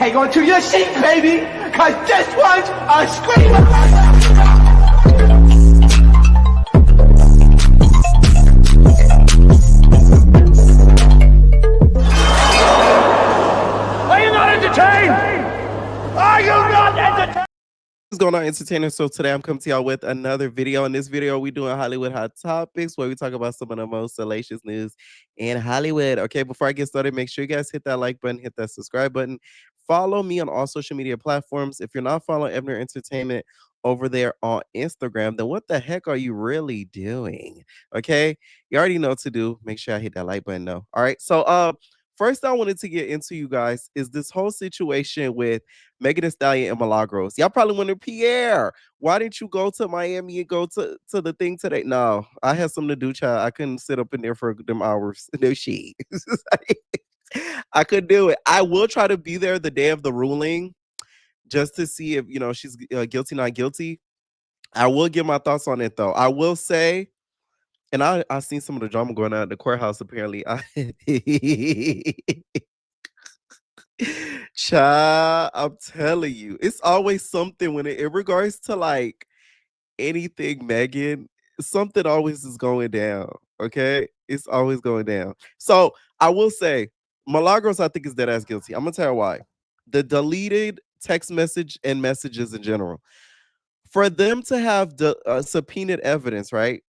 hang on to your seat, baby, because this one's a screamer. Are you not entertained? Are you not entertained? What's going on, entertainers? So today I'm coming to y'all with another video. In this video, we're doing Hollywood hot topics where we talk about some of the most salacious news in Hollywood. Okay, before I get started, make sure you guys hit that like button, hit that subscribe button. Follow me on all social media platforms. If you're not following Ebner Entertainment over there on Instagram, then what the heck are you really doing? Okay, you already know what to do. Make sure I hit that like button though. All right, so first I wanted to get into you guys is this whole situation with Megan Thee Stallion and Milagros. Y'all probably wonder, Pierre, why didn't you go to Miami and go to the thing today? No, I had something to do, child. I couldn't sit up in there for them hours. No shit. I could do it. I will try to be there the day of the ruling just to see if, she's guilty, not guilty. I will give my thoughts on it, though. I will say, and I seen some of the drama going on at the courthouse, apparently. Child, I'm telling you, it's always something when in regards to like anything Megan, something always is going down. Okay, it's always going down. So I will say, Milagros, I think is dead ass guilty. I'm gonna tell you why. The deleted text message and messages in general, for them to have subpoenaed evidence, right?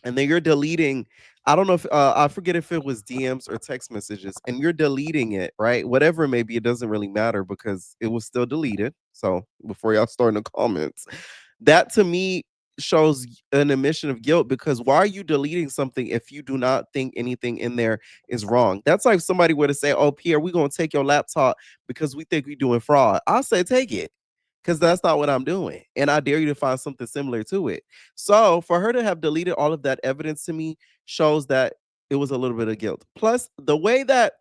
And then you're deleting. I don't know if I forget if it was DMs or text messages, and you're deleting it, right? Whatever it may be, it doesn't really matter because it was still deleted. So before y'all start in the comments, that to me shows an admission of guilt, because why are you deleting something if you do not think anything in there is wrong? That's like if somebody were to say, "Oh, Pierre, we're gonna take your laptop because we think we're doing fraud." I'll say, take it, because that's not what I'm doing. And I dare you to find something similar to it. So for her to have deleted all of that evidence to me shows that it was a little bit of guilt. Plus, the way that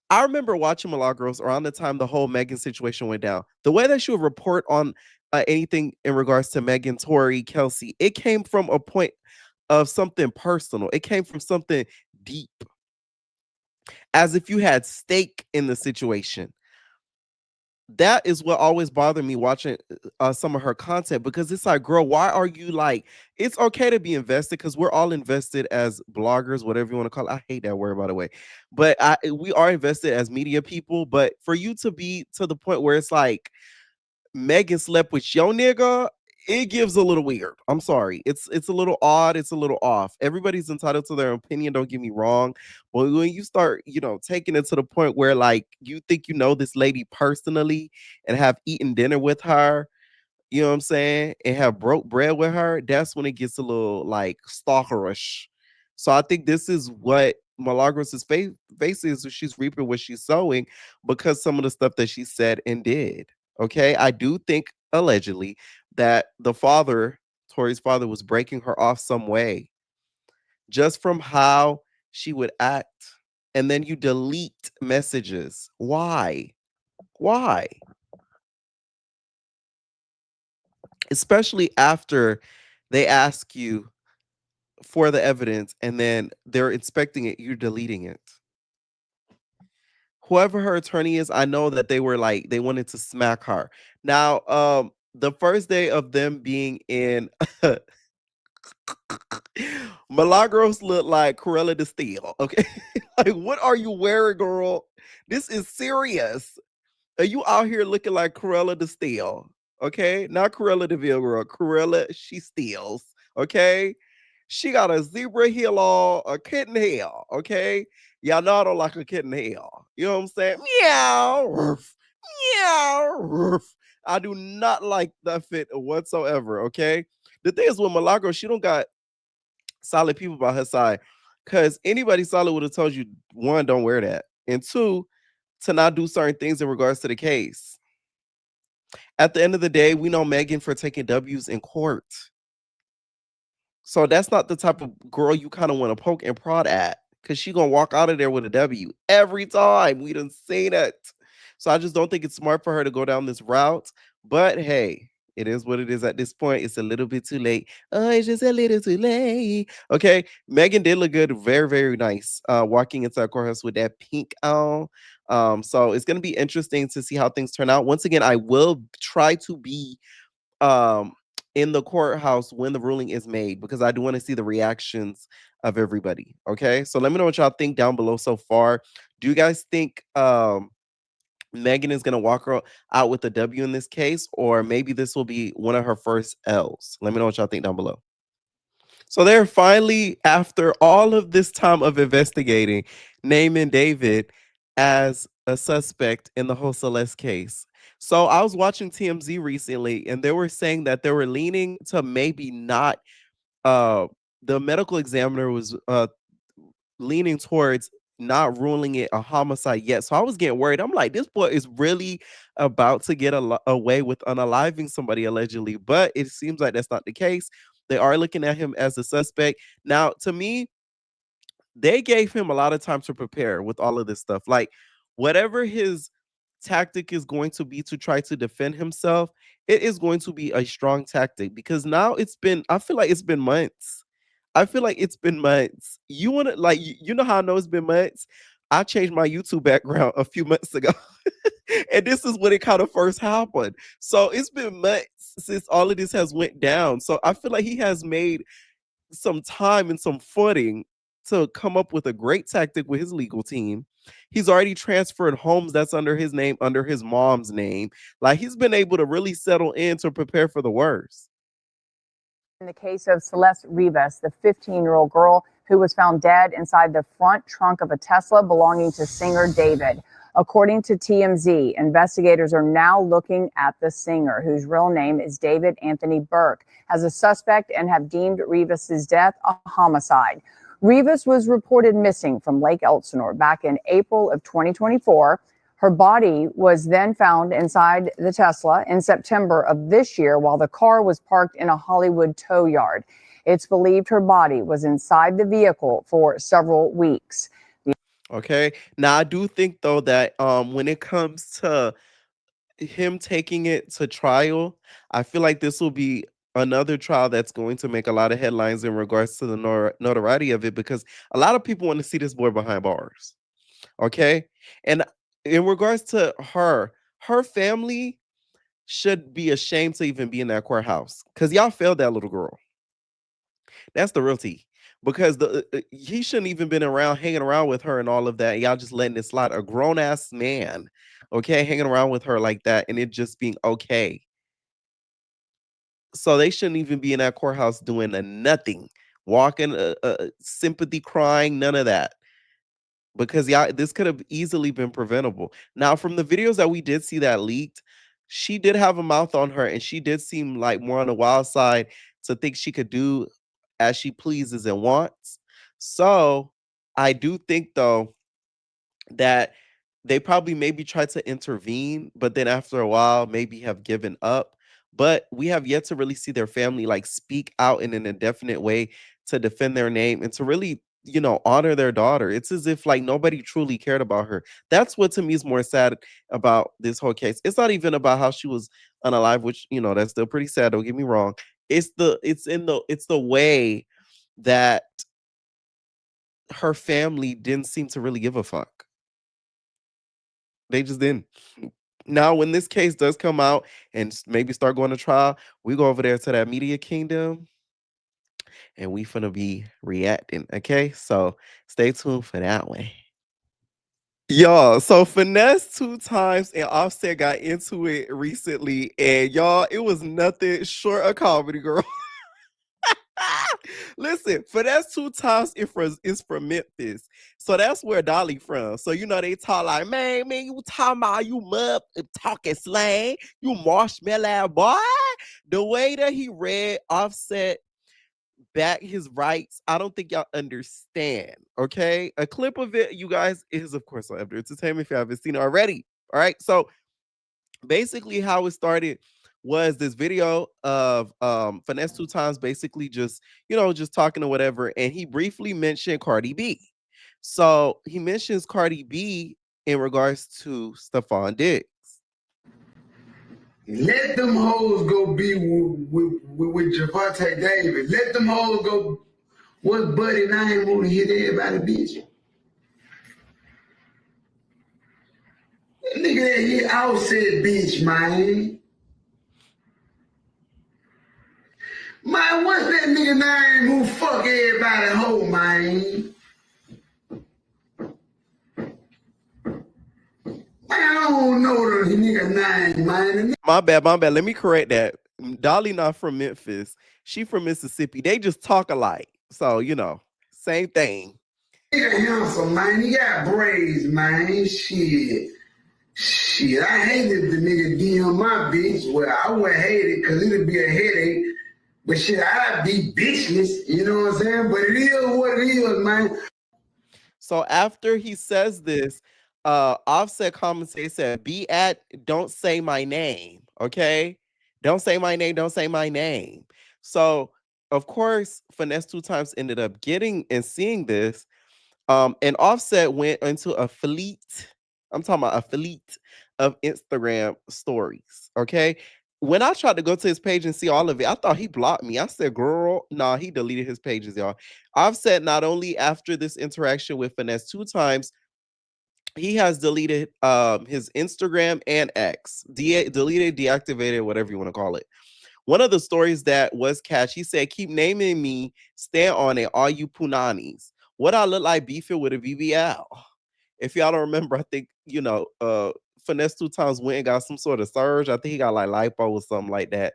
I remember watching Milagros around the time the whole Megan situation went down, the way that she would report on anything in regards to Megan, Tori, Kelsey, it came from a point of something personal. It came from something deep, as if you had stake in the situation. That is what always bothered me watching some of her content, because it's like, girl, why are you like, it's okay to be invested because we're all invested as bloggers, whatever you want to call it. I hate that word, by the way, but we are invested as media people. But for you to be to the point where it's like Megan slept with your nigga, it gives a little weird. I'm sorry. It's a little odd. It's a little off. Everybody's entitled to their opinion. Don't get me wrong. But when you start, taking it to the point where like you think you know this lady personally and have eaten dinner with her, you know what I'm saying, and have broke bread with her, that's when it gets a little like stalkerish. So I think this is what Milagros' face is. She's reaping what she's sowing because some of the stuff that she said and did. Okay. I do think allegedly that the father, Tori's father, was breaking her off some way just from how she would act. And then you delete messages. Why? Why? Especially after they ask you for the evidence and then they're inspecting it, you're deleting it. Whoever her attorney is, I know that they were like, they wanted to smack her. Now, the first day of them being in Milagros looked like Corella de Steel. Okay. Like, what are you wearing, girl? This is serious. Are you out here looking like Corella de Steel? Okay. Not Corella de Ville, girl. Corella, she steals. Okay. She got a zebra heel on, a kitten heel. Okay. Y'all know I don't like a kitten heel. You know what I'm saying? Meow. Roof, meow. Roof. I do not like that fit whatsoever. Okay. The thing is with Milagro, she don't got solid people by her side. Because anybody solid would have told you, one, don't wear that. And two, to not do certain things in regards to the case. At the end of the day, we know Megan for taking W's in court. So that's not the type of girl you kind of want to poke and prod at, because she gonna walk out of there with a W every time. We done seen it. So I just don't think it's smart for her to go down this route. But hey, It is what it is at this point. It's a little bit too late. Oh, it's just a little too late. Okay. Megan did look good. Very, very nice. Walking into our courthouse with that pink on. So it's gonna be interesting to see how things turn out. Once again, I will try to be um in the courthouse when the ruling is made because I do want to see the reactions of everybody. Okay. So let me know what y'all think down below so far. Do you guys think Megan is going to out with a W in this case, or maybe this will be one of her first L's? Let me know what y'all think down below. So they're finally, after all of this time of investigating, naming David as a suspect in the whole Celeste case. So I was watching TMZ recently, and they were saying that they were leaning to maybe not. Uh, the medical examiner was leaning towards not ruling it a homicide yet. So I was getting worried. I'm like, this boy is really about to get away with unaliving somebody allegedly, but it seems like that's not the case. They are looking at him as a suspect. Now, to me, they gave him a lot of time to prepare with all of this stuff. Like, whatever his tactic is going to be to try to defend himself, it is going to be a strong tactic because now I feel like it's been months. I feel like it's been months. You want to, like, you know how I know it's been months? I changed my YouTube background a few months ago. And this is when it kind of first happened. So it's been months since all of this has went down. So I feel like he has made some time and some footing to come up with a great tactic with his legal team. He's already transferred homes that's under his name, under his mom's name. Like, he's been able to really settle in to prepare for the worst. In the case of Celeste Rivas, the 15-year-old girl who was found dead inside the front trunk of a Tesla belonging to singer David. According to TMZ, investigators are now looking at the singer, whose real name is David Anthony Burke, as a suspect and have deemed Rivas's death a homicide. Rivas was reported missing from Lake Elsinore back in April of 2024. Her body was then found inside the Tesla in September of this year while the car was parked in a Hollywood tow yard. It's believed her body was inside the vehicle for several weeks. Okay. Now, I do think though that when it comes to him taking it to trial, I feel like this will be another trial that's going to make a lot of headlines in regards to the notoriety of it because a lot of people want to see this boy behind bars. Okay. And in regards to her family should be ashamed to even be in that courthouse because y'all failed that little girl. That's the real tea. Because he shouldn't even been around hanging around with her and all of that. Y'all just letting it slide. A grown ass man, okay, hanging around with her like that, and it just being okay. So they shouldn't even be in that courthouse doing a nothing, walking, sympathy crying, none of that. Because yeah, this could have easily been preventable. Now, from the videos that we did see that leaked, she did have a mouth on her, and she did seem like more on the wild side to think she could do as she pleases and wants. So I do think though that they probably maybe tried to intervene, but then after a while, maybe have given up. But we have yet to really see their family like speak out in an indefinite way to defend their name and to really, honor their daughter. It's as if like nobody truly cared about her. That's what to me is more sad about this whole case. It's not even about how she was unalive, which that's still pretty sad. Don't get me wrong. It's the way that her family didn't seem to really give a fuck. They just didn't. Now, when this case does come out and maybe start going to trial, we go over there to that media kingdom and we finna be reacting. Okay, so stay tuned for that one. Y'all, so Finesse2Tymes and Offset got into it recently, and y'all, it was nothing short of comedy, girl. Listen, Finesse2Tymes is from Memphis. So that's where Dolly from. So they talk like, man, you talking about you mud talking slang, you marshmallow boy. The way that he read Offset back his rights, I don't think y'all understand. Okay. A clip of it, you guys, is of course on After Entertainment if you haven't seen it already. All right. So basically how it started was this video of Finesse2Tymes basically just talking or whatever, and he briefly mentioned Cardi B. So he mentions Cardi B in regards to Stephon Diggs. Let them hoes go be with Javante Davis. Let them hoes go. What's Buddy and I ain't want to hit everybody, bitch. That nigga that hit Offset, bitch, man. Man, what's that nigga name who fuck everybody hoe, man? Man, I don't know the nigga name, man. My bad. Let me correct that. Dolly not from Memphis. She from Mississippi. They just talk alike. So, you know, same thing. Nigga handsome, man. He got braids, man. Shit, I hated the nigga DM my bitch. Well, I wouldn't hate it because it'd be a headache. But shit, I'd be bitchless. You know what I'm saying? But it is what it is, man. So after he says this, Offset commentator said, "Be at, don't say my name, okay? Don't say my name, don't say my name." So of course, Finesse2Tymes ended up getting and seeing this. And Offset went into a fleet. I'm talking about a fleet of Instagram stories. Okay. When I tried to go to his page and see all of it, I thought he blocked me. I said, girl, nah, he deleted his pages, y'all. Offset, not only after this interaction with Finesse2Tymes, he has deleted his Instagram and X. Deleted, deactivated, whatever you want to call it. One of the stories that was catch, he said, keep naming me, stand on it, all you punanis. What I look like beefing with a BBL. If y'all don't remember, I think, you know, Finesse2Tymes went and got some sort of surge. I think he got like lipo or something like that.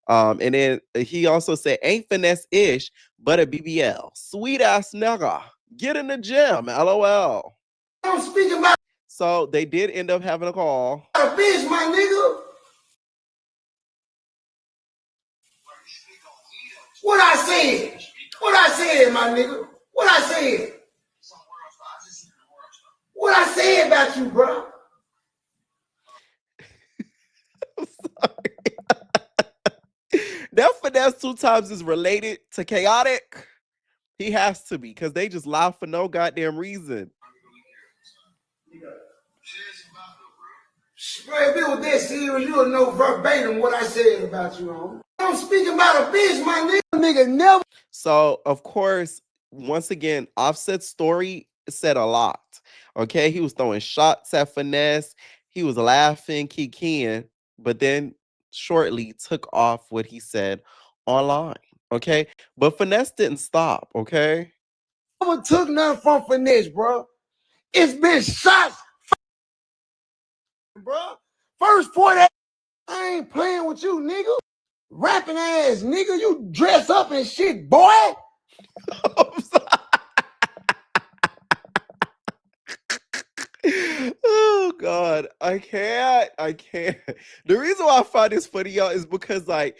And then he also said, ain't finesse-ish, but a BBL. Sweet ass nigga. Get in the gym. LOL. I'm speaking about So they did end up having a call. a bitch, my nigga. What I said? What I said, my nigga? What I said? What I said about you, bro? I'm sorry. That Finesse2Tymes is related to Chaotic. He has to be, because they just lie for no goddamn reason. If it was that serious, you would know verbatim what I said about you, homie. I'm speaking about a bitch, my nigga. Nigga never. So, of course, once again, Offset's story said a lot. Okay, he was throwing shots at Finesse. He was laughing, kikiing, but then shortly took off what he said online. Okay, but Finesse didn't stop. Okay, Never took nothing from Finesse, bro. It's been shots, bro. First 40, I ain't playing with you, nigga. Rapping ass, nigga. You dress up and shit, boy. I'm sorry. Oh God, I can't. The reason why I find this funny, y'all, is because like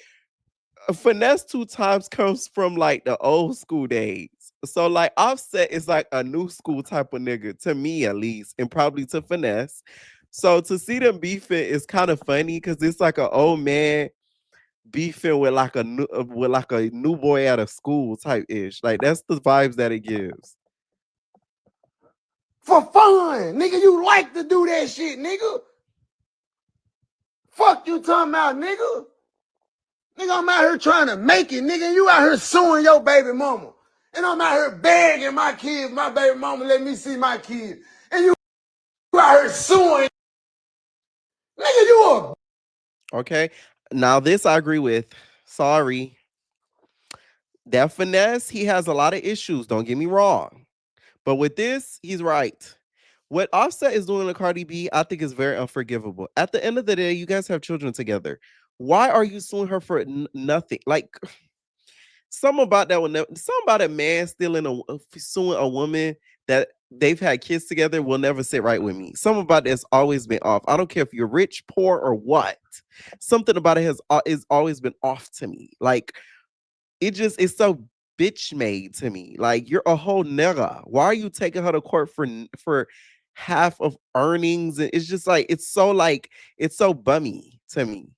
Finesse2Tymes comes from like the old school days. So like Offset is like a new school type of nigga, to me at least, and probably to Finesse. So to see them beefing is kind of funny because it's like an old man beefing with like a new boy out of school type ish. Like that's the vibes that it gives. For fun, nigga. You like to do that shit, nigga. Fuck you talking about, nigga. Nigga, I'm out here trying to make it, nigga. You out here suing your baby mama. And I'm out here begging my kids, my baby mama, let me see my kids. And you out here suing. Nigga, you a... Okay. Now this I agree with. Sorry. That Finesse, he has a lot of issues. Don't get me wrong. But with this, he's right. What Offset is doing to Cardi B, I think is very unforgivable. At the end of the day, you guys have children together. Why are you suing her for nothing? Like, something about that one. Something about a man suing a woman that they've had kids together will never sit right with me. Something about that's always been off. I don't care if you're rich, poor, or what. Something about it is always been off to me. Like, it's so bitch made to me. Like, you're a whole nigga. Why are you taking her to court for half of earnings? And it's just like it's so bummy to me.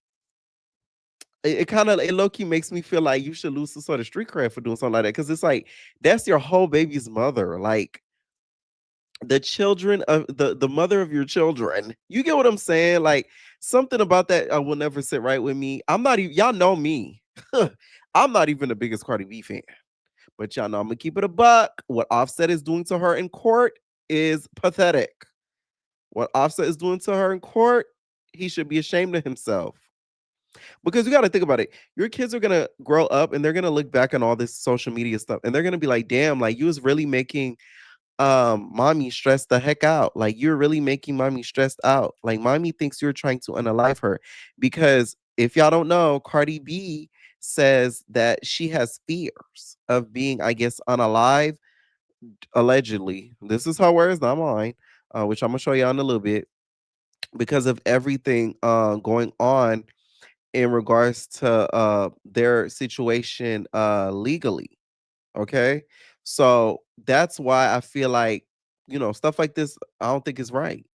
It kind of low key makes me feel like you should lose some sort of street cred for doing something like that, because it's like that's your whole baby's mother. Like, the children of the mother of your children. You get what I'm saying? Like something about that will never sit right with me. I'm not even y'all know me. I'm not even the biggest Cardi B fan. But y'all know I'm gonna keep it a buck. What Offset is doing to her in court is pathetic. What Offset is doing to her in court, he should be ashamed of himself. Because you got to think about it. Your kids are gonna grow up and they're gonna look back on all this social media stuff and they're gonna be like, damn, like you was really making mommy stressed the heck out. Like you're really making mommy stressed out. Like mommy thinks you're trying to unalive her. Because if y'all don't know, Cardi B says that she has fears of being, I guess, unalive, allegedly. This is her words, not mine, which I'm gonna show y'all in a little bit, because of everything going on in regards to their situation legally. Okay. So that's why I feel like, stuff like this, I don't think is right.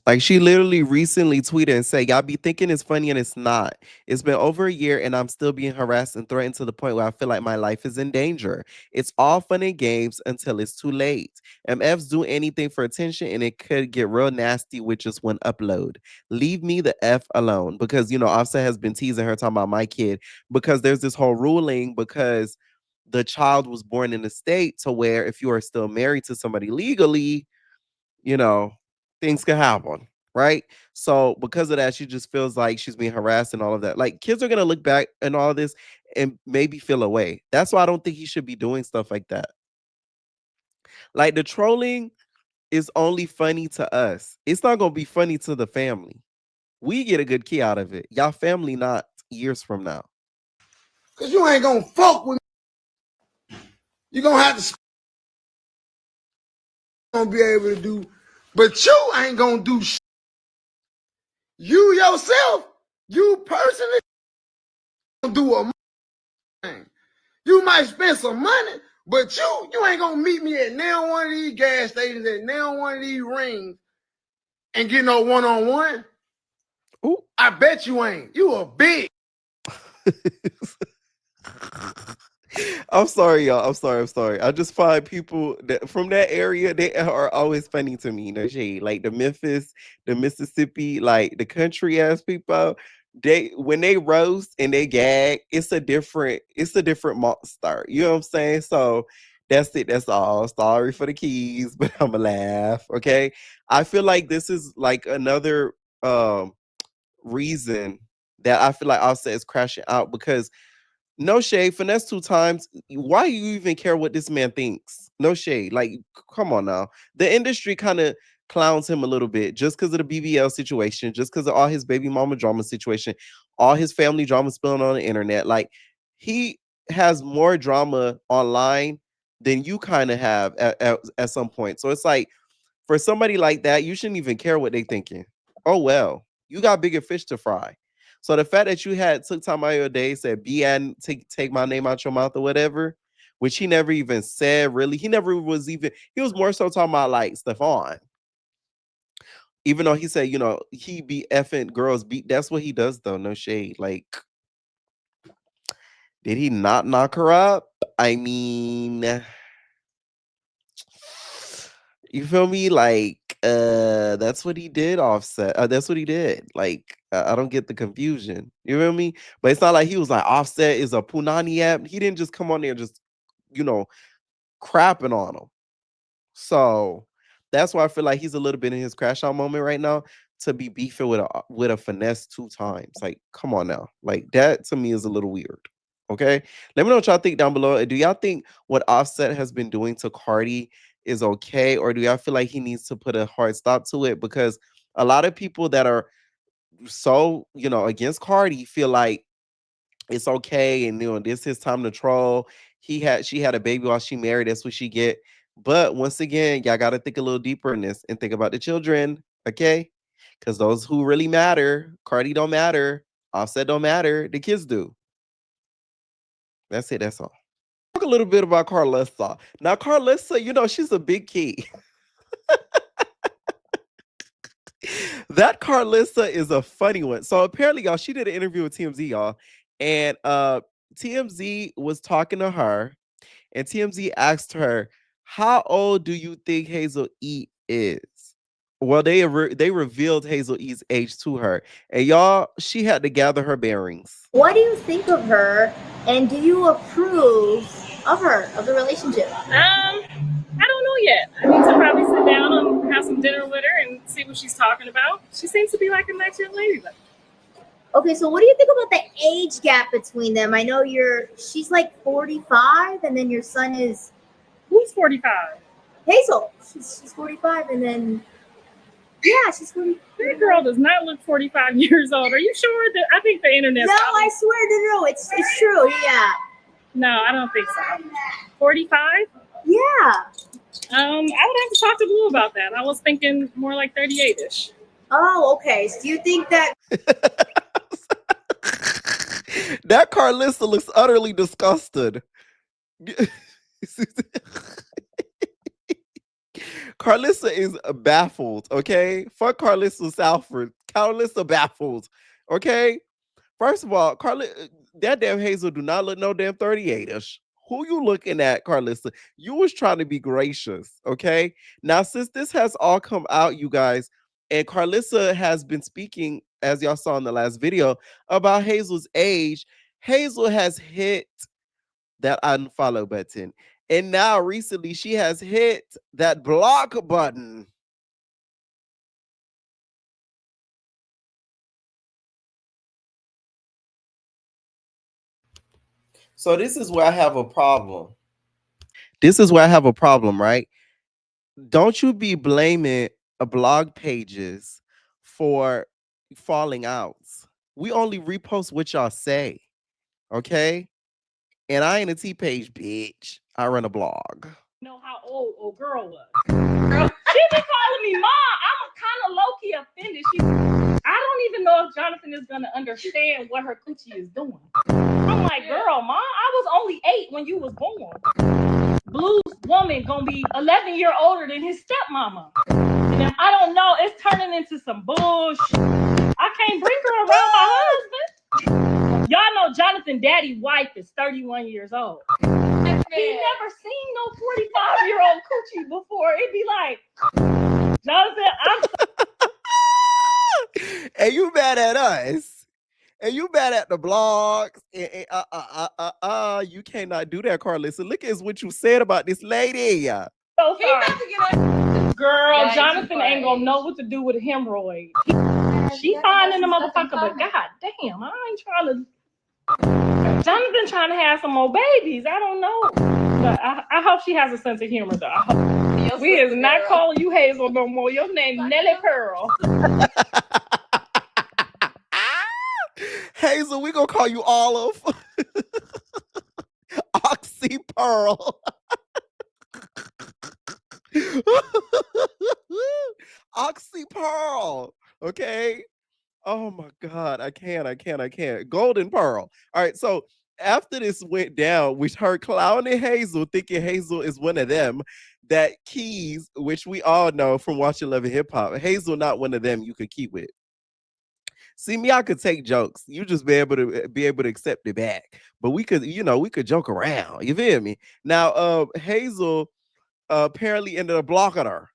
Like she literally recently tweeted and said, y'all be thinking it's funny and it's not. It's been over a year and I'm still being harassed and threatened to the point where I feel like my life is in danger. It's all fun and games until it's too late. MFs do anything for attention and it could get real nasty with just one upload. Leave me the F alone. Because, Offset has been teasing her talking about my kid because there's this whole ruling because the child was born in a state to where if you are still married to somebody legally, you know, things can happen, right? So because of that, she just feels like she's being harassed and all of that. Like kids are gonna look back and all this and maybe feel away. That's why I don't think he should be doing stuff like that. Like the trolling is only funny to us. It's not gonna be funny to the family. We get a good key out of it. Y'all family not years from now. Cause you ain't gonna fuck with me. You gonna have to gonna be able to do, but you ain't gonna do shit. You yourself, you personally gonna do a thing. You might spend some money, but you ain't gonna meet me at now one of these gas stations, at now one of these rings, and get no one-on-one. Ooh. I bet you ain't. You a bitch. I'm sorry, y'all. I'm sorry. I just find people that from that area, they are always funny to me. No shade. Like the Memphis, the Mississippi, like the country ass people, they when they roast and they gag, it's a different monster. You know what I'm saying? So that's it. That's all. Sorry for the keys, but I'ma laugh. Okay. I feel like this is like another reason that I feel like Offset is crashing out because no shade, Finesse2Tymes. Why you even care what this man thinks? No shade. Like, come on now. The industry kind of clowns him a little bit just because of the BBL situation, just because of all his baby mama drama situation, all his family drama spilling on the internet. Like, he has more drama online than you kind of have at some point. So it's like, for somebody like that, you shouldn't even care what they thinking. Oh well, you got bigger fish to fry. So the fact that you had took time out of your day, said be and take my name out your mouth or whatever, which he never even said really. He never was even, he was more so talking about like Stefan. Even though he said, he be effing girls beat. That's what he does though. No shade. Like, did he not knock her up? I mean, you feel me? Like, that's what he did, Offset. That's what he did. Like, I don't get the confusion. You feel me? But it's not like he was like, Offset is a Punani app. He didn't just come on there just, you know, crapping on him. So that's why I feel like he's a little bit in his crash out moment right now to be beefing with a Finesse2Tymes. Like, come on now. Like, that to me is a little weird. Okay. Let me know what y'all think down below. Do y'all think what Offset has been doing to Cardi is okay? Or do y'all feel like he needs to put a hard stop to it? Because a lot of people that are so, against Cardi feel like it's okay and this is his time to troll. She had a baby while she married. That's what she get. But once again, y'all gotta think a little deeper in this and think about the children, okay? Because those who really matter, Cardi don't matter, Offset don't matter, the kids do. That's it, that's all. Talk a little bit about Karlissa. Now, Karlissa, she's a big key. That Karlissa is a funny one. So apparently, y'all, she did an interview with TMZ, y'all, and TMZ was talking to her, and TMZ asked her, "How old do you think Hazel is. Well, they revealed Hazel E's age to her, and y'all, she had to gather her bearings. What do you think of her, and do you approve of her, of the relationship? I don't know yet. I need to probably sit down and have some dinner with her and see what she's talking about. She seems to be like a nice young lady. Okay, so what do you think about the age gap between them? I know she's like 45, and then your son is... Who's 45? Hazel. She's 45, and then... Yeah, she's 45. That girl does not look 45 years old. Are you sure? I think the internet... No, I swear, no, it's true, yeah. No, I don't think so. 45? Yeah. I would have to talk to Blue about that. I was thinking more like 38-ish. Oh, okay. So do you think that... That Karlissa looks utterly disgusted. Karlissa is baffled, okay? Fuck Karlissa Salford. Karlissa baffled, okay? First of all, that damn Hazel do not look no damn 38-ish. Who you looking at, Karlissa? You was trying to be gracious, okay? Now, since this has all come out, you guys, and Karlissa has been speaking, as y'all saw in the last video, about Hazel's age, Hazel has hit that unfollow button. And now recently she has hit that block button. So this is where I have a problem. Right? Don't you be blaming blog pages for falling outs. We only repost what y'all say. Okay? And I ain't a T-page, bitch. I run a blog. Know how old girl was. Girl, she been calling me mom. I'm kind of low-key offended. I don't even know if Jonathan is gonna understand what her coochie is doing. I'm like, girl, mom, I was only 8 when you was born. Blue's woman gonna be 11 years older than his stepmama. And if I don't know, it's turning into some bullshit. I can't bring her around my husband. Y'all know Jonathan daddy wife is 31 years old. He never seen no 45-year-old coochie before. It'd be like, Jonathan, And you mad at us. And you mad at the blogs. You cannot do that, Karlissa. Look at what you said about this lady. so sorry. Girl, yeah, Jonathan ain't gonna know what to do with a hemorrhoid. She fine in the motherfucker, but god damn, I ain't trying to... Jonathan trying to have some more babies. I don't know. But I hope she has a sense of humor, though. We is not calling you Hazel no more. Your name Nelly Pearl. Hazel, we gonna call you Olive. Oxy Pearl. Oxy Pearl. Okay. Oh my God. I can't. Golden Pearl. All right. So after this went down, we heard clowning Hazel, thinking Hazel is one of them. That Keys, which we all know from watching Love and Hip Hop, Hazel not one of them you could keep with. See, me, I could take jokes. You just be able to accept it back. But we could, we could joke around. You feel me? Now, Hazel apparently ended up blocking her.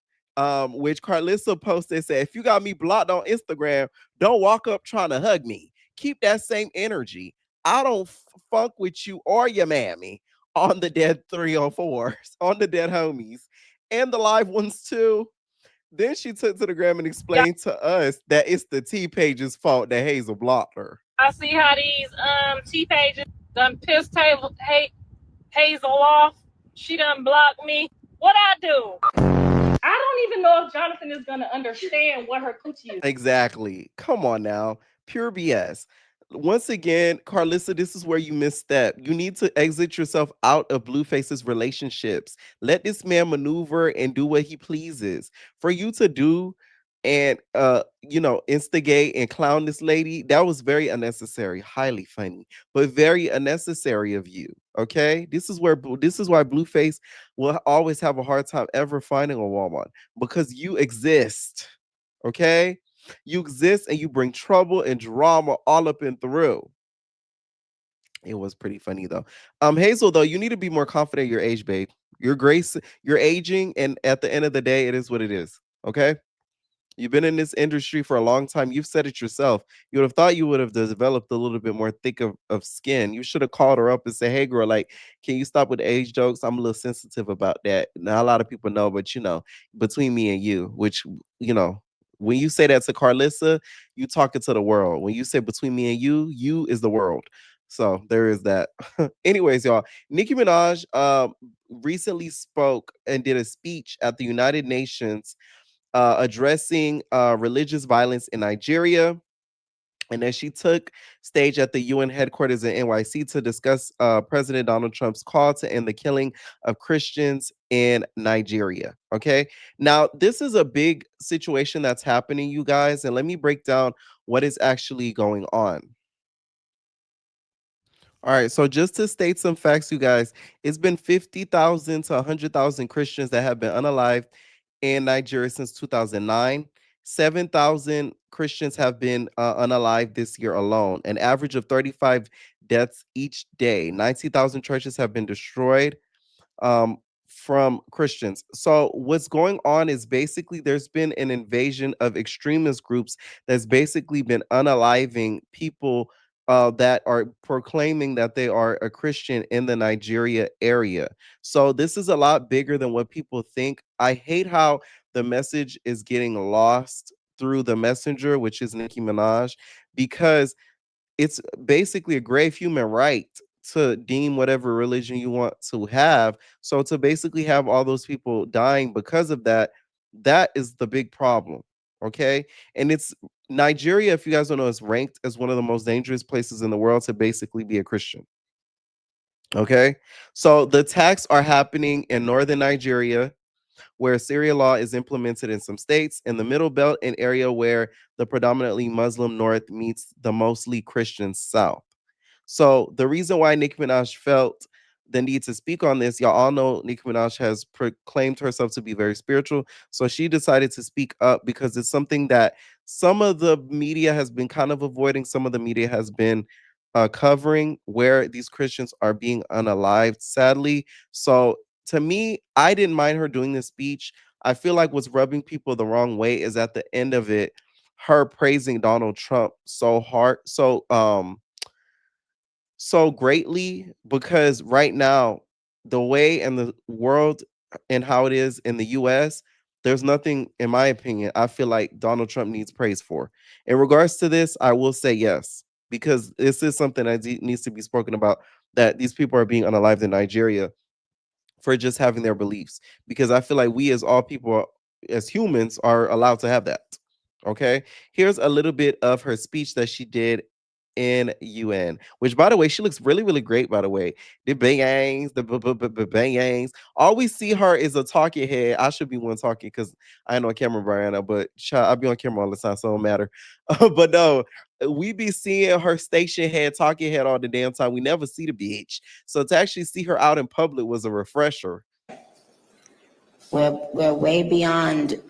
Which Karlissa posted, said, if you got me blocked on Instagram, don't walk up trying to hug me. Keep that same energy. I don't funk with you or your mammy on the dead 304s, on the dead homies, and the live ones too. Then she took to the gram and explained to us that it's the T-Page's fault that Hazel blocked her. I see how these T-Pages done pissed Hazel off. She done blocked me. What I do? I don't even know if Jonathan is gonna understand what her coochie is. Exactly. Come on now. Pure BS. Once again, Karlissa, this is where you misstep. You need to exit yourself out of Blueface's relationships. Let this man maneuver and do what he pleases. For you to do and instigate and clown this lady, that was very unnecessary, highly funny, but very unnecessary of you. Okay, this is why Blueface will always have a hard time ever finding a woman, because you exist. Okay, you exist and you bring trouble and drama all up and through. It was pretty funny though. Hazel, though, you need to be more confident in your age, babe. You're aging, and at the end of the day, it is what it is. Okay. You've been in this industry for a long time. You've said it yourself. You would have thought you would have developed a little bit more thick of skin. You should have called her up and said, "Hey, girl, like, can you stop with the age jokes? I'm a little sensitive about that." Now, a lot of people know, but between me and you, which, you know, when you say that to Karlissa, you talking to the world. When you say between me and you is the world. So there is that. Anyways, y'all, Nicki Minaj recently spoke and did a speech at the United Nations addressing religious violence in Nigeria. And then she took stage at the UN headquarters in NYC to discuss President Donald Trump's call to end the killing of Christians in Nigeria. Okay. Now, this is a big situation that's happening, you guys. And let me break down what is actually going on. All right, so just to state some facts, you guys, it's been 50,000 to 100,000 Christians that have been unalived in Nigeria since 2009. 7,000 Christians have been unalived this year alone, an average of 35 deaths each day. 90,000 churches have been destroyed um, from Christians. So what's going on is basically there's been an invasion of extremist groups that's basically been unaliving people that are proclaiming that they are a Christian in the Nigeria area. So this is a lot bigger than what people think. I hate how the message is getting lost through the messenger, which is Nicki Minaj, because it's basically a grave human right to deem whatever religion you want to have. So to basically have all those people dying because of that, that is the big problem. Okay. And it's Nigeria, if you guys don't know, is ranked as one of the most dangerous places in the world to basically be a Christian. Okay. So the attacks are happening in northern Nigeria, where Sharia law is implemented in some states, in the Middle Belt, an area where the predominantly Muslim North meets the mostly Christian South. So the reason why Nicki Minaj felt the need to speak on this, y'all all know Nicki Minaj has proclaimed herself to be very spiritual. So she decided to speak up because it's something that some of the media has been kind of avoiding, some of the media has been covering, where these Christians are being unalived, sadly. So to me, I didn't mind her doing this speech. I feel like what's rubbing people the wrong way is at the end of it, her praising Donald Trump so hard, so greatly, because right now, the way and the world and how it is in the US, there's nothing, in my opinion, I feel like Donald Trump needs praise for. In regards to this, I will say yes, because this is something that needs to be spoken about, that these people are being unalived in Nigeria for just having their beliefs, because I feel like we as all people as humans are allowed to have that. Okay. Here's a little bit of her speech that she did in UN, which by the way, she looks really, really great, by the way. The bangs, the bangs. All we see her is a talking head. I should be one talking because I ain't on camera, Brianna, but I'll be on camera all the time, so it don't matter. But no, we be seeing her station head, talking head all the damn time. We never see the bitch. So to actually see her out in public was a refresher. We're way beyond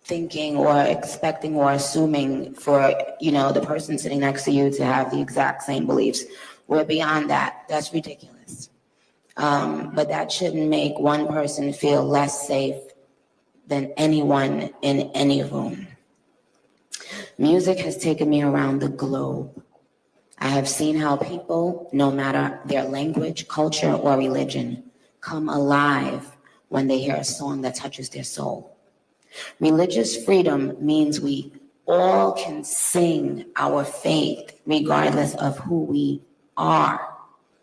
thinking or expecting or assuming for, the person sitting next to you to have the exact same beliefs. We're beyond that. That's ridiculous. But that shouldn't make one person feel less safe than anyone in any room. Music has taken me around the globe. I have seen how people, no matter their language, culture, or religion, come alive when they hear a song that touches their soul. Religious freedom means we all can sing our faith regardless of who we are,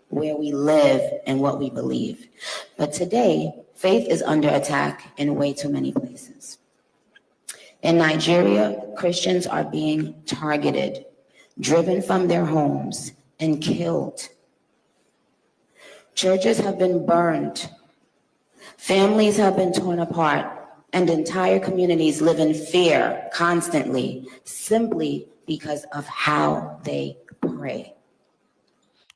where we live, and what we believe. But today, faith is under attack in way too many places. In Nigeria, Christians are being targeted, driven from their homes, and killed. Churches have been burned. Families have been torn apart, and entire communities live in fear constantly, simply because of how they pray.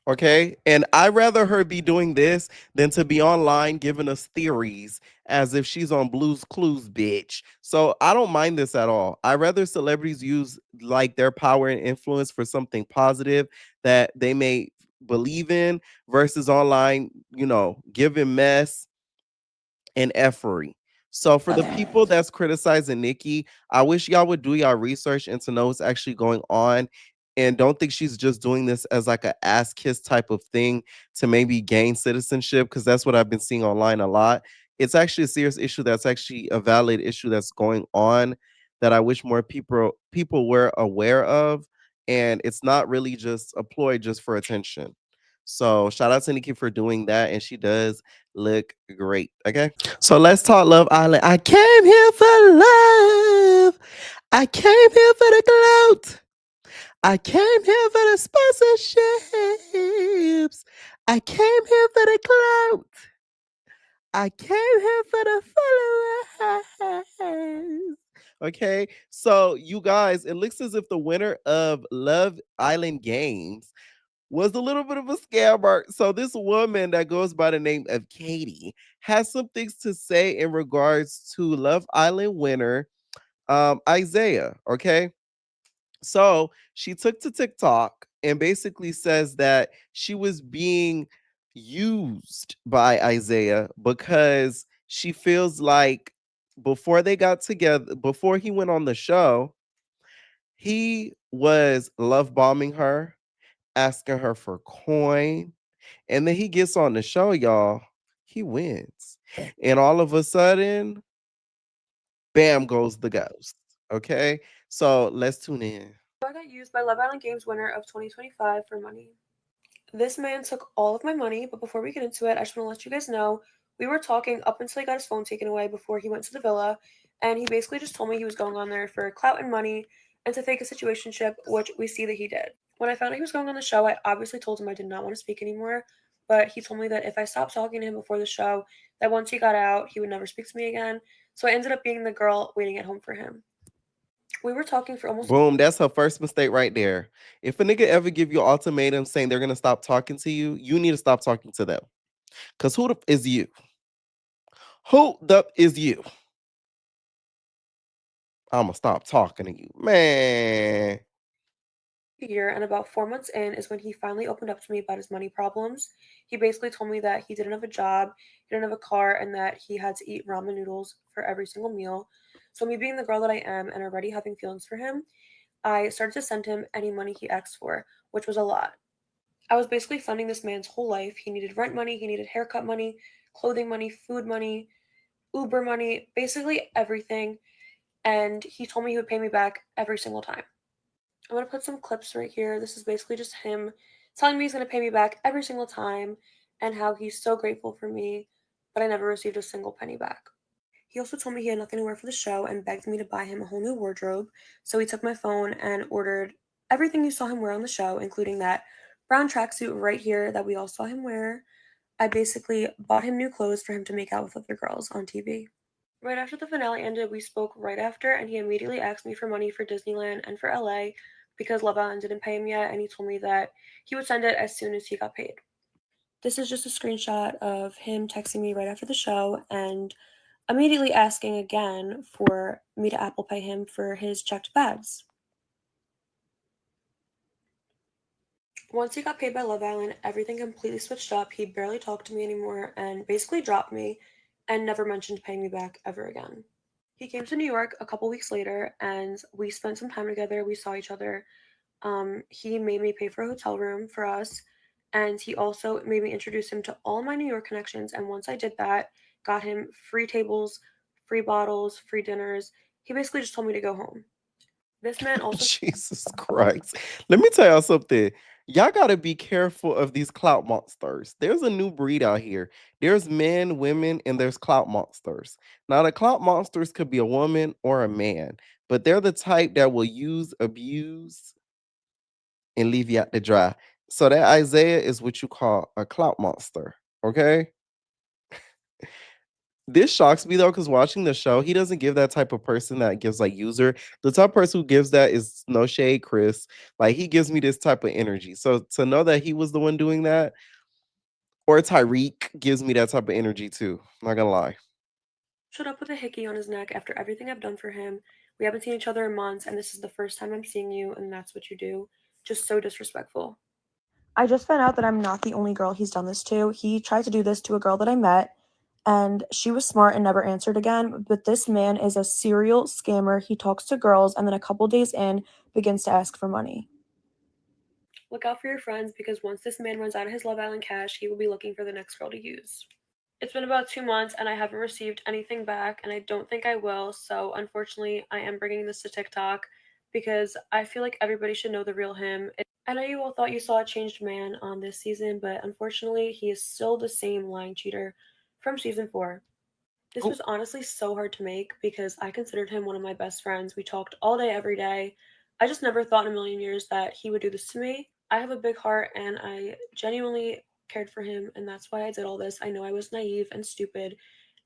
Okay. And I'd rather her be doing this than to be online giving us theories as if she's on Blue's Clues, bitch. So I don't mind this at all. I rather celebrities use like their power and influence for something positive that they may believe in versus online, giving mess and effery. So for the people that's criticizing Nicki, I wish y'all would do y'all research and to know what's actually going on. And don't think she's just doing this as like a ass kiss type of thing to maybe gain citizenship, because that's what I've been seeing online a lot. It's actually a serious issue that's actually a valid issue that's going on that I wish more people were aware of. And it's not really just a ploy just for attention. So shout out to Nicki for doing that, and she does look great. Okay, so let's talk Love Island. I came here for love. I came here for the clout. I came here for the sponsorships. I came here for the clout. I came here for the followers. Okay, so you guys, it looks as if the winner of Love Island Games was a little bit of a scammer. So this woman that goes by the name of Katie has some things to say in regards to Love Island winner Isaiah. Okay, so she took to TikTok and basically says that she was being used by Isaiah because she feels like before they got together, before he went on the show, he was love bombing her, asking her for coin. And then he gets on the show, y'all. He wins. And all of a sudden, bam goes the ghost. Okay. So let's tune in. I got used by Love Island Games winner of 2025 for money. This man took all of my money, but before we get into it, I just want to let you guys know we were talking up until he got his phone taken away before he went to the villa, and he basically just told me he was going on there for clout and money and to fake a situationship, which we see that he did. When I found out he was going on the show, I obviously told him I did not want to speak anymore, but he told me that if I stopped talking to him before the show, that once he got out, he would never speak to me again. So I ended up being the girl waiting at home for him. We were talking for almost Boom, that's her first mistake right there. If a nigga ever give you an ultimatum saying they're gonna stop talking to you, you need to stop talking to them. Cause who the f is you? Who the f is you? I'ma stop talking to you, man. year, and about 4 months in is when he finally opened up to me about his money problems. He basically told me that he didn't have a job, he didn't have a car, and that he had to eat ramen noodles for every single meal. So me being the girl that I am and already having feelings for him, I started to send him any money he asked for, which was a lot. I was basically funding this man's whole life. He needed rent money, he needed haircut money, clothing money, food money, Uber money, basically everything. And he told me he would pay me back every single time. I'm going to put some clips right here. This is basically just him telling me he's going to pay me back every single time and how he's so grateful for me, but I never received a single penny back. He also told me he had nothing to wear for the show and begged me to buy him a whole new wardrobe. So he took my phone and ordered everything you saw him wear on the show, including that brown tracksuit right here that we all saw him wear. I basically bought him new clothes for him to make out with other girls on TV. Right after the finale ended, we spoke right after, and he immediately asked me for money for Disneyland and for LA because Love Island didn't pay him yet, and he told me that he would send it as soon as he got paid. This is just a screenshot of him texting me right after the show and immediately asking again for me to Apple Pay him for his checked bags. Once he got paid by Love Island, everything completely switched up. He barely talked to me anymore and basically dropped me and never mentioned paying me back ever again. He came to New York a couple weeks later and we spent some time together. We saw each other. He made me pay for a hotel room for us, and he also made me introduce him to all my New York connections. And once I did that, got him free tables, free bottles, free dinners. He basically just told me to go home. This man also Jesus Christ. Let me tell y'all something. Y'all gotta be careful of these clout monsters. There's a new breed out here. There's men, women, and there's clout monsters. Now, the clout monsters could be a woman or a man, but they're the type that will use, abuse, and leave you out to dry. So that Isaiah is what you call a clout monster. Okay. This shocks me though, because watching the show, he doesn't give that type of person that gives like user. The type of person who gives that is no shade, Chris. Like he gives me this type of energy. So to know that he was the one doing that, or Tyreek gives me that type of energy too. Not gonna lie. showed up with a hickey on his neck after everything I've done for him. We haven't seen each other in months, and this is the first time I'm seeing you, and that's what you do. Just so disrespectful. I just found out that I'm not the only girl he's done this to. He tried to do this to a girl that I met, And she was smart and never answered again. But this man is a serial scammer. He talks to girls and then a couple days in begins to ask for money. Look out for your friends, because once this man runs out of his Love Island cash, he will be looking for the next girl to use. It's been about 2 months and I haven't received anything back, and I don't think I will. So unfortunately, I am bringing this to TikTok because I feel like everybody should know the real him. I know you all thought you saw a changed man on this season, but unfortunately, he is still the same lying cheater from season 4. This was honestly so hard to make because I considered him one of my best friends. We talked all day, every day. I just never thought in a million years that he would do this to me. I have a big heart and I genuinely cared for him, and that's why I did all this. I know I was naive and stupid,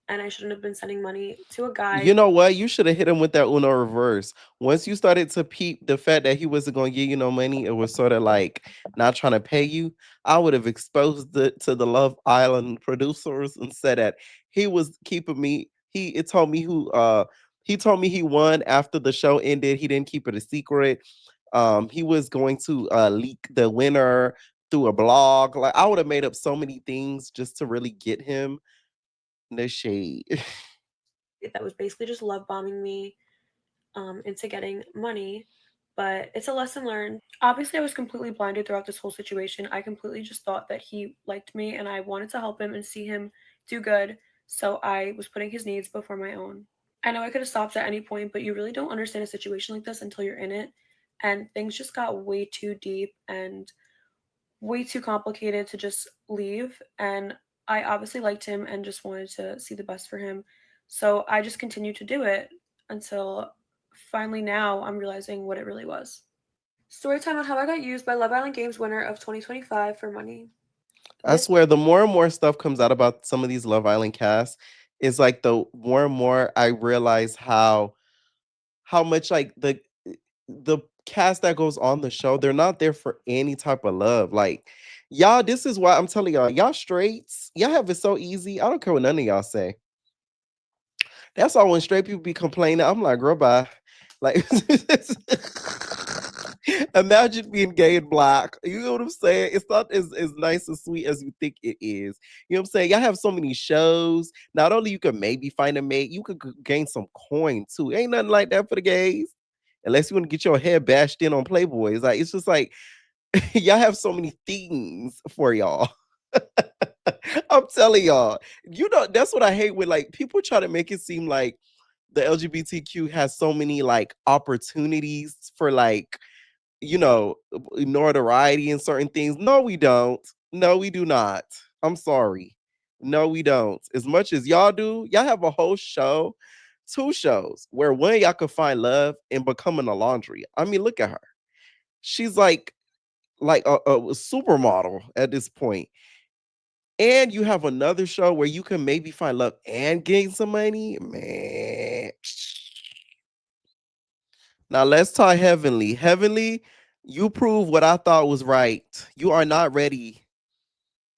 and I shouldn't have been sending money to a guy. You know what? You should have hit him with that Uno reverse. Once you started to peep the fact that he wasn't going to give you no money, it was sort of like not trying to pay you. I would have exposed it to the Love Island producers and said that he was keeping me. It told me he told me he won after the show ended. He didn't keep it a secret. He was going to leak the winner through a blog. Like, I would have made up so many things just to really get him in the shade. That was basically just love bombing me into getting money, but it's a lesson learned. Obviously, I was completely blinded throughout this whole situation. I completely just thought that he liked me and I wanted to help him and see him do good, so I was putting his needs before my own. I know I could have stopped at any point, but you really don't understand a situation like this until you're in it, and things just got way too deep and way too complicated to just leave. And I obviously liked him and just wanted to see the best for him. So I just continued to do it until finally now I'm realizing what it really was. Story time on how I got used by Love Island Games winner of 2025 for money. I swear, the more and more stuff comes out about some of these Love Island casts, is like the more and more I realize how much like the cast that goes on the show, they're not there for any type of love. Like, y'all, this is why I'm telling y'all straights, y'all have it so easy. I don't care what none of y'all say. That's all when straight people be complaining. I'm like, girl, bye. Like, imagine being gay and black. You know what I'm saying? It's not as nice and sweet as you think it is. You know what I'm saying? Y'all have so many shows. Not only you can maybe find a mate, you could gain some coin too. Ain't nothing like that for the gays. Unless you want to get your head bashed in on Playboys. Like, it's just like y'all have so many things for y'all. I'm telling y'all, you know, that's what I hate when like people try to make it seem like the LGBTQ has so many like opportunities for like, you know, notoriety and certain things. No, we don't. No, we do not. I'm sorry. No, we don't. As much as y'all do, y'all have a whole show, 2 shows where one y'all could find love in becoming a laundry. I mean, look at her. She's like a supermodel at this point. And you have another show where you can maybe find love and gain some money. Man. Now let's talk Heavenly. Heavenly, you prove what I thought was right. You are not ready.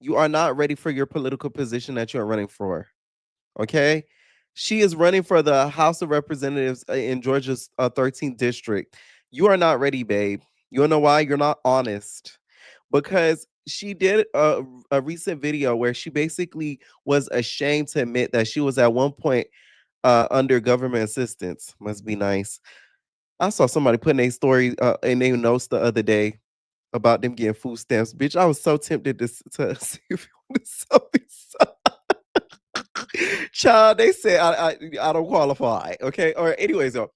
You are not ready for your political position that you're running for. Okay? She is running for the House of Representatives in Georgia's 13th district. You are not ready, babe. You wanna know why? You're not honest. Because she did a recent video where she basically was ashamed to admit that she was at one point under government assistance. Must be nice. I saw somebody putting a story in their notes the other day about them getting food stamps. Bitch, I was so tempted to see if you want to sell this. Child, they said I don't qualify. Okay. Or anyways, though.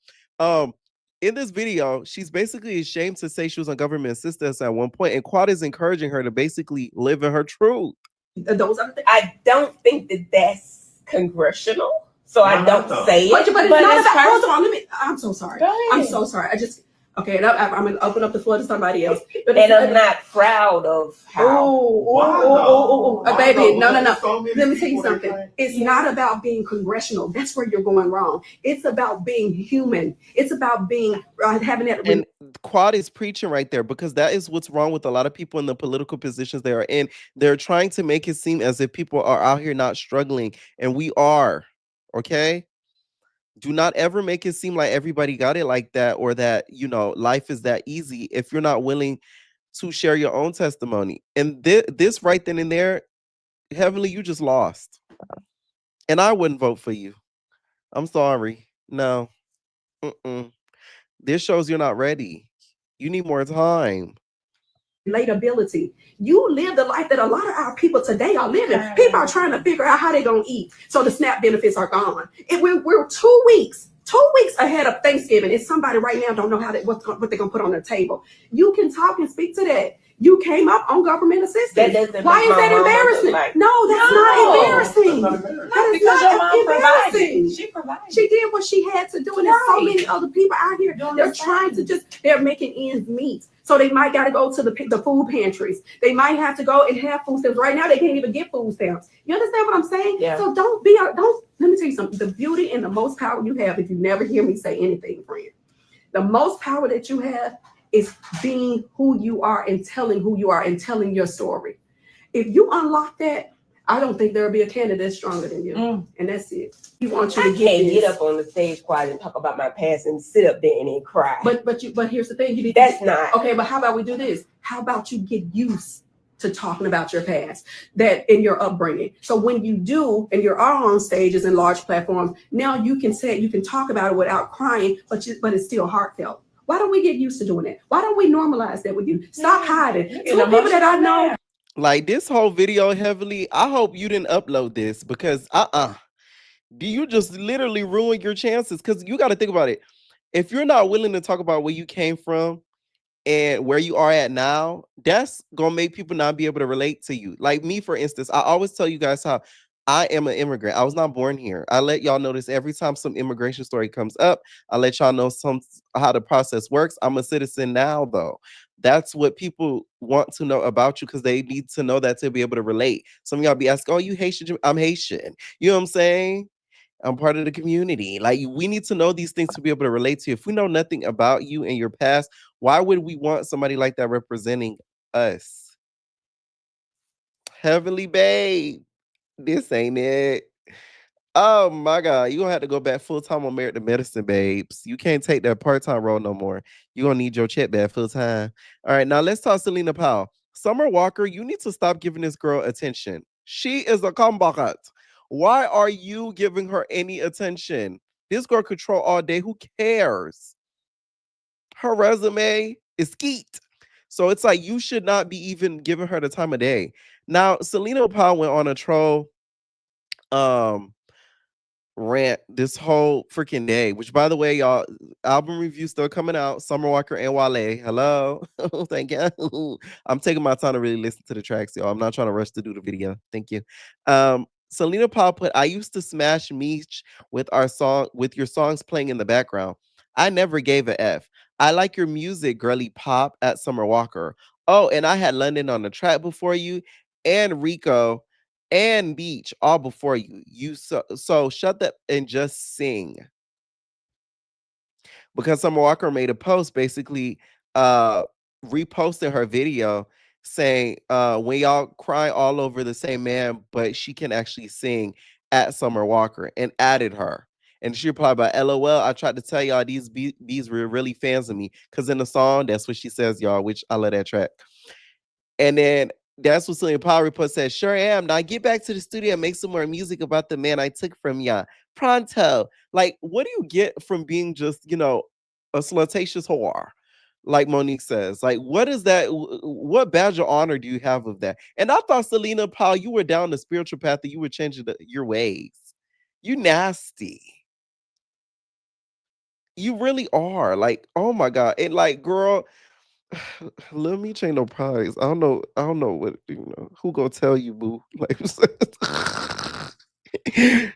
In this video, she's basically ashamed to say she was on government assistance at one point, and Quad is encouraging her to basically live in her truth. Those are I don't think that that's congressional, so I don't say it. But it's not about. Hold on, I'm so sorry. I'm so sorry. Okay, and I'm gonna open up the floor to somebody else. But and I'm not proud of how. Baby, no. Let me tell you something. It's not about being congressional. That's where you're going wrong. It's about being human. It's about being having that. And Quad is preaching right there, because that is what's wrong with a lot of people in the political positions they are in. They're trying to make it seem as if people are out here not struggling, and we are. Okay. Do not ever make it seem like everybody got it like that, or that, you know, life is that easy if you're not willing to share your own testimony. And this right then and there, Heavenly, you just lost. And I wouldn't vote for you. I'm sorry. No. Mm-mm. This shows you're not ready. You need more time. Relatability. You live the life that a lot of our people today are living. People are trying to figure out how they're going to eat. So the SNAP benefits are gone. We're 2 weeks ahead of Thanksgiving. And somebody right now don't know what they're going to put on their table. You can talk and speak to that. You came up on government assistance. Why is that embarrassing? No, that's not embarrassing. That is not embarrassing. She provided. She did what she had to do. And there's so many other people out here. They're trying to they're making ends meet. So they might got to go to the food pantries. They might have to go and have food stamps. Right now, they can't even get food stamps. You understand what I'm saying? Yeah. So don't, let me tell you something. The beauty and the most power you have, if you never hear me say anything, friend, the most power that you have is being who you are and telling who you are and telling your story. If you unlock that, I don't think there'll be a candidate stronger than you. And that's it. You want you to get up on the stage quiet and talk about my past and sit up there and then cry. But here's the thing. That's not. Okay, but how about we do this? How about you get used to talking about your past, that in your upbringing. So when you do, and you're on stages and large platforms, now you can talk about it without crying, but it's still heartfelt. Why don't we get used to doing that? Why don't we normalize that with you? Stop hiding. Two people that I know. Like this whole video heavily, I hope you didn't upload this because do you just literally ruin your chances? Because you got to think about it. If you're not willing to talk about where you came from and where you are at now, that's gonna make people not be able to relate to you. Like me, for instance, I always tell you guys how I am an immigrant. I was not born here. I let y'all know this every time some immigration story comes up. I let y'all know how the process works. I'm a citizen now, though. That's what people want to know about you because they need to know that to be able to relate. Some of y'all be asking, "Oh, you Haitian?" I'm Haitian. You know what I'm saying? I'm part of the community. Like, we need to know these things to be able to relate to you. If we know nothing about you and your past, why would we want somebody like that representing us? Heavenly babe, this ain't it. Oh my God, you gonna have to go back full time on Married to Medicine, babes. You can't take that part time role no more. You gonna need your check back full time. All right, now let's talk Celina Powell. Summer Walker, you need to stop giving this girl attention. She is a combatant. Why are you giving her any attention? This girl control all day. Who cares? Her resume is skeet. So it's like you should not be even giving her the time of day. Now, Celina Powell went on a troll rant this whole freaking day, which by the way, y'all, album review still coming out. Summer Walker and Wale. Hello. Thank you. I'm taking my time to really listen to the tracks, y'all. I'm not trying to rush to do the video. Thank you. Celina Powell put, I used to smash Meech with your songs playing in the background. I never gave a F. I like your music, girly pop at Summer Walker. Oh, and I had London on the track before you and Rico and Beach all before you. So shut that and just sing. Because Summer Walker made a post basically reposting her video saying when y'all cry all over the same man, but she can actually sing at Summer Walker, and added her. And she replied by LOL, I tried to tell y'all these bees were really fans of me. Because in the song, that's what she says, y'all, which I love that track. And then that's what Celina Powell report says. Sure am. Now get back to the studio and make some more music about the man I took from ya. Pronto. Like, what do you get from being just, a slutatious whore? Like Monique says. Like, what is that? What badge of honor do you have of that? And I thought, Celina Powell, you were down the spiritual path and you were changing your ways. You nasty. You really are. Like, oh my God. And like, girl, Lil Meech ain't no prize. I don't know what who gonna tell you, boo. Like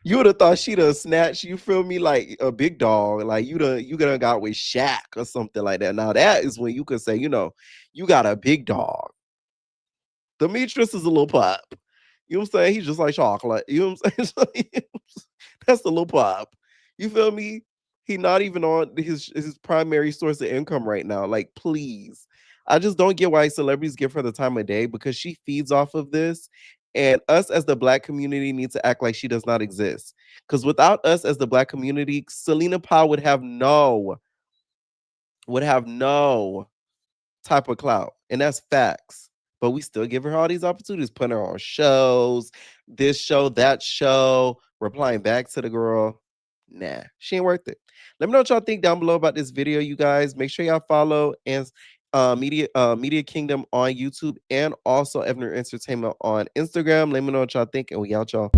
you would have thought she'd have snatched, you feel me, like a big dog. Like you done got with Shaq or something like that. Now that is when you could say, you got a big dog. Demetrius is a little pup. You know what I'm saying? He's just like chocolate. You know what I'm saying? That's the little pup. You feel me? He not even on his primary source of income right now. Like, please. I just don't get why celebrities give her the time of day, because she feeds off of this. And us as the Black community need to act like she does not exist. Because without us as the Black community, Celina Powell would have no type of clout. And that's facts. But we still give her all these opportunities, putting her on shows, this show, that show, replying back to the girl. Nah, she ain't worth it. Let me know what y'all think down below about this video, you guys. Make sure y'all follow and Media Kingdom on YouTube and also Evener Entertainment on Instagram. Let me know what y'all think, and we out, y'all.